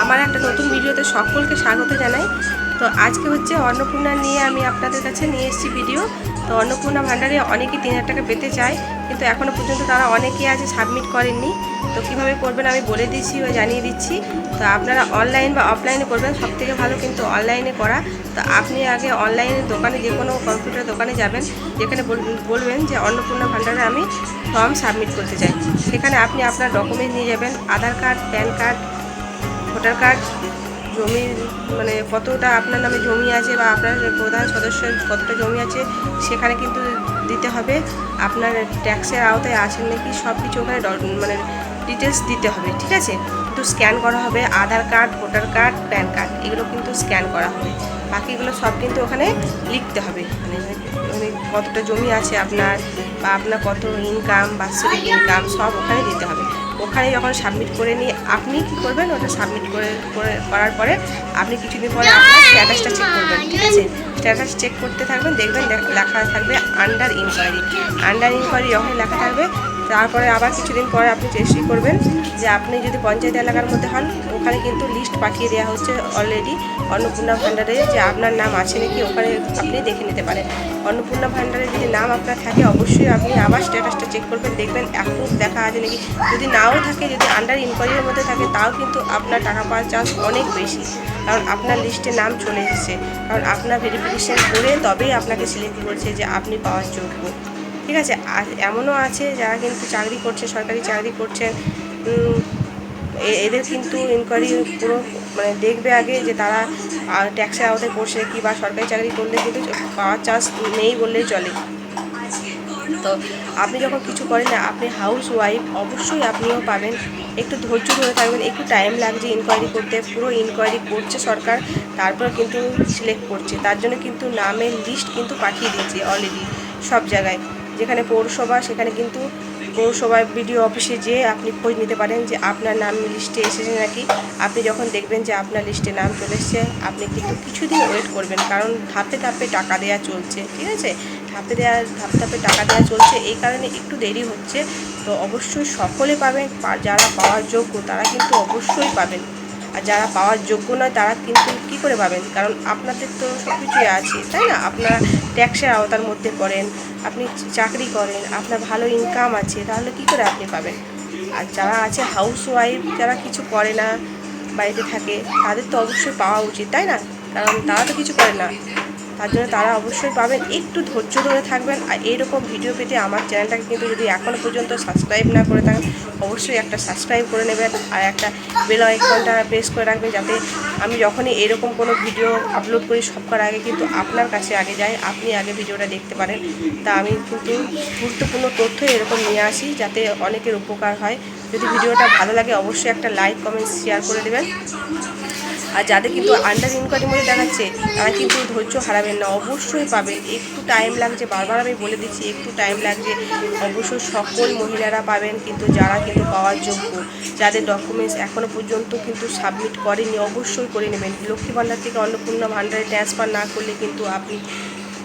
আমার একটা নতুন ভিডিওতে সকলকে স্বাগত জানাই। তো আজকে হচ্ছে অন্নপূর্ণা নিয়ে আমি আপনাদের কাছে নিয়ে এসেছি ভিডিও। তো অন্নপূর্ণা ভাণ্ডারে অনেকেই ৩,০০০ টাকা পেতে চায়, কিন্তু এখনও পর্যন্ত তারা অনেকেই আছে সাবমিট করেননি। তো কীভাবে করবেন আমি বলে দিচ্ছি বা জানিয়ে দিচ্ছি। তো আপনারা অনলাইন বা অফলাইনে করবেন, সবথেকে ভালো কিন্তু অনলাইনে করা। তো আপনি আগে অনলাইনে দোকানে, যে কোনো কম্পিউটার দোকানে যাবেন, যেখানে বলবেন যে অন্নপূর্ণা ভাণ্ডারে আমি ফর্ম সাবমিট করতে চাই। সেখানে আপনি আপনার ডকুমেন্ট নিয়ে যাবেন, Aadhaar card, PAN card, voter card, জমির মানে কতটা আপনার নামে জমি আছে বা আপনার প্রধান সদস্যের কতটা জমি আছে সেখানে কিন্তু দিতে হবে। আপনার ট্যাক্সের আওতায় আছেন নাকি সব কিছু ওখানে মানে ডিটেলস দিতে হবে, ঠিক আছে। কিন্তু স্ক্যান করা হবে Aadhaar card, voter card, PAN card, এগুলো কিন্তু স্ক্যান করা হবে। বাকিগুলো সব কিন্তু ওখানে লিখতে হবে, মানে কতটা জমি আছে আপনার, বা আপনার কত ইনকাম, বাৎসরিক ইনকাম, সব ওখানে দিতে হবে। ওখানে যখন সাবমিট করে নিয়ে আপনি কী করবেন, ওটা সাবমিট করার পরে আপনি কিছুদিন পরে আপনার স্ট্যাটাসটা চেক করবেন, ঠিক আছে। স্ট্যাটাস চেক করতে থাকবেন, দেখবেন লেখা থাকবে আন্ডার ইনকোয়ারি। আন্ডার ইনকোয়ারি যখন লেখা থাকবে, তারপরে আবার কিছুদিন পরে আপনি চেষ্টা করবেন যে আপনি যদি পঞ্চায়েত এলাকার মধ্যে হন, ওখানে কিন্তু লিস্ট পাঠিয়ে দেওয়া হচ্ছে অলরেডি অন্নপূর্ণা ভাণ্ডারে, যে আপনার নাম আছে নাকি ওখানে আপনি দেখে নিতে পারেন। অন্নপূর্ণা ভাণ্ডারে যদি নাম আপনার থাকে, অবশ্যই আপনি আবার স্ট্যাটাসটা চেক করবেন, দেখবেন অ্যাপ্রুভ দেখা আছে নাকি। যদি নাও থাকে, যদি আন্ডার ইনকোয়ারির মধ্যে থাকে, তাও কিন্তু আপনার টাকা পাওয়ার চান্স অনেক বেশি, কারণ আপনার লিস্টে নাম চলে এসেছে। কারণ আপনার ভেরিফিকেশান করে তবেই আপনাকে সিলেক্ট করছে যে আপনি পাওয়ার যোগ্য, ঠিক আছে। আর এমনও আছে যারা কিন্তু চাকরি করছে, সরকারি চাকরি করছেন, এদের কিন্তু ইনকোয়ারি পুরো মানে দেখবে আগে যে তারা ট্যাক্সের আওতায় পড়ছে কি, বা সরকারি চাকরি করলে কিন্তু পাওয়ার চান্স নেই বললেই চলে। তো আপনি যখন কিছু করেন না, আপনি হাউস ওয়াইফ, অবশ্যই আপনিও পাবেন। একটু ধৈর্য ধরে থাকবেন, একটু টাইম লাগছে ইনকোয়ারি করতে। পুরো ইনকোয়ারি করছে সরকার, তারপর কিন্তু সিলেক্ট করছে। তার জন্য কিন্তু নামের লিস্ট কিন্তু পাঠিয়ে দিয়েছে অলরেডি সব জায়গায়। যেখানে পৌরসভা, সেখানে কিন্তু পৌরসভায় বিডিও অফিসে যেয়ে আপনি খোঁজ নিতে পারেন যে আপনার নাম লিস্টে এসেছে নাকি। আপনি যখন দেখবেন যে আপনার লিস্টে নাম চলে এসছে, আপনি কিন্তু কিছুদিন ওয়েট করবেন, কারণ ধাপে ধাপে টাকা দেওয়া চলছে, ঠিক আছে। ধাপে ধাপে টাকা দেওয়া চলছে, এই কারণে একটু দেরি হচ্ছে। তো অবশ্যই সকলে পাবেন, যারা পাওয়ার যোগ্য তারা কিন্তু অবশ্যই পাবেন। আর যারা পাওয়ার যোগ্য নয় তারা কিন্তু কী করে পাবেন, কারণ আপনাদের তো সব কিছুই আছে, তাই না। আপনারা ট্যাক্সের আওতার মধ্যে পড়েন, আপনি চাকরি করেন, আপনার ভালো ইনকাম আছে, তাহলে কী করে আপনি পাবেন। আর যারা আছে হাউস ওয়াইফ, যারা কিছু করে না, বাড়িতে থাকে, তাদের তো অবশ্যই পাওয়া উচিত, তাই না, কারণ তারা তো কিছু করে না। তার জন্য তারা অবশ্যই পাবেন। একটু ধৈর্য ধরে থাকবেন। আর এইরকম ভিডিও পেতে আমার চ্যানেলটাকে কিন্তু যদি এখনও পর্যন্ত সাবস্ক্রাইব না করে থাকেন, অবশ্যই একটা সাবস্ক্রাইব করে নেবেন, আর একটা বেল আইকনটা প্রেস করে রাখবেন, যাতে আমি যখনই এরকম কোনো ভিডিও আপলোড করি সবার আগে কিন্তু আপনার কাছে আগে যায়, আপনি আগে ভিডিওটা দেখতে পারেন। তা আমি কিন্তু গুরুত্বপূর্ণ তথ্য এরকম নিয়ে আসি, যাতে অনেকের উপকার হয়। যদি ভিডিওটা ভালো লাগে, অবশ্যই একটা লাইক, কমেন্ট, শেয়ার করে দেবেন। আর যাদের কিন্তু আন্ডার ইনকোয়ারির মধ্যে দেখাচ্ছে, তারা কিন্তু ধৈর্য হারাবেন না, অবশ্যই পাবেন। একটু টাইম লাগছে, বারবার আমি বলে দিচ্ছি, একটু টাইম লাগছে। অবশ্যই সকল মহিলারা পাবেন, কিন্তু যারা কিন্তু পাওয়ার যোগ্য, যাদের ডকুমেন্টস এখনও পর্যন্ত কিন্তু সাবমিট করেনি, অবশ্যই করে নেবেন। লক্ষ্মী ভাণ্ডার থেকে অন্নপূর্ণা ভাণ্ডারে ট্রান্সফার না করলে কিন্তু আপনি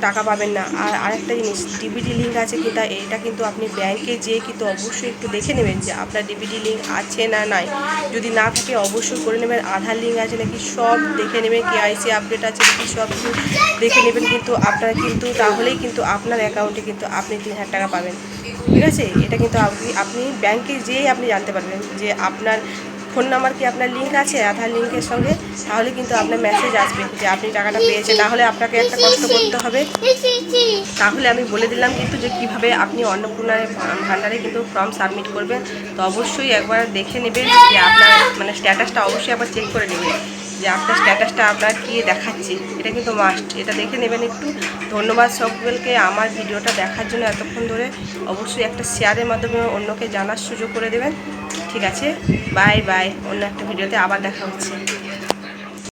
টাকা পাবেন না। আর আরেকটা জিনিস, ডিবিটি লিঙ্ক আছে কি, তা এটা কিন্তু আপনি ব্যাংকে যেয়ে কিন্তু অবশ্যই একটু দেখে নেবেন যে আপনার ডিবিটি লিঙ্ক আছে না নাই। যদি না থাকে অবশ্যই করে নেবেন। আধার লিঙ্ক আছে নাকি সব দেখে নেবেন, কেওয়াইসি আপডেট আছে নাকি সব দেখে নেবেন। কিন্তু আপনারা কিন্তু তাহলেই কিন্তু আপনার অ্যাকাউন্টে কিন্তু আপনি ৩,০০০ টাকা পাবেন, ঠিক আছে। এটা কিন্তু আপনি ব্যাংকে যেয়েই আপনি জানতে পারবেন যে আপনার ফোন নাম্বার কি আপনার লিঙ্ক আছে আধার লিঙ্কের সঙ্গে, তাহলে কিন্তু আপনার মেসেজ আসবে যে আপনি টাকাটা পেয়েছেন। না হলে আপনাকে একটা কষ্ট করতে হবে। তাহলে আমি বলে দিলাম কিন্তু যে কীভাবে আপনি অন্নপূর্ণা ভাণ্ডারে কিন্তু ফর্ম সাবমিট করবেন। তো অবশ্যই একবার দেখে নেবেন যে আপনার মানে স্ট্যাটাসটা অবশ্যই একবার চেক করে নেবেন যে আপনার স্ট্যাটাসটা আপনার কী দেখাচ্ছে, এটা কিন্তু মাস্ট, এটা দেখে নেবেন একটু। ধন্যবাদ সকলকে আমার ভিডিওটা দেখার জন্য এতক্ষণ ধরে। অবশ্যই একটা শেয়ারের মাধ্যমে অন্যকে জানার সুযোগ করে দেবেন, ঠিক আছে। বাই বাই, অন্য একটা ভিডিওতে আবার দেখা হচ্ছে।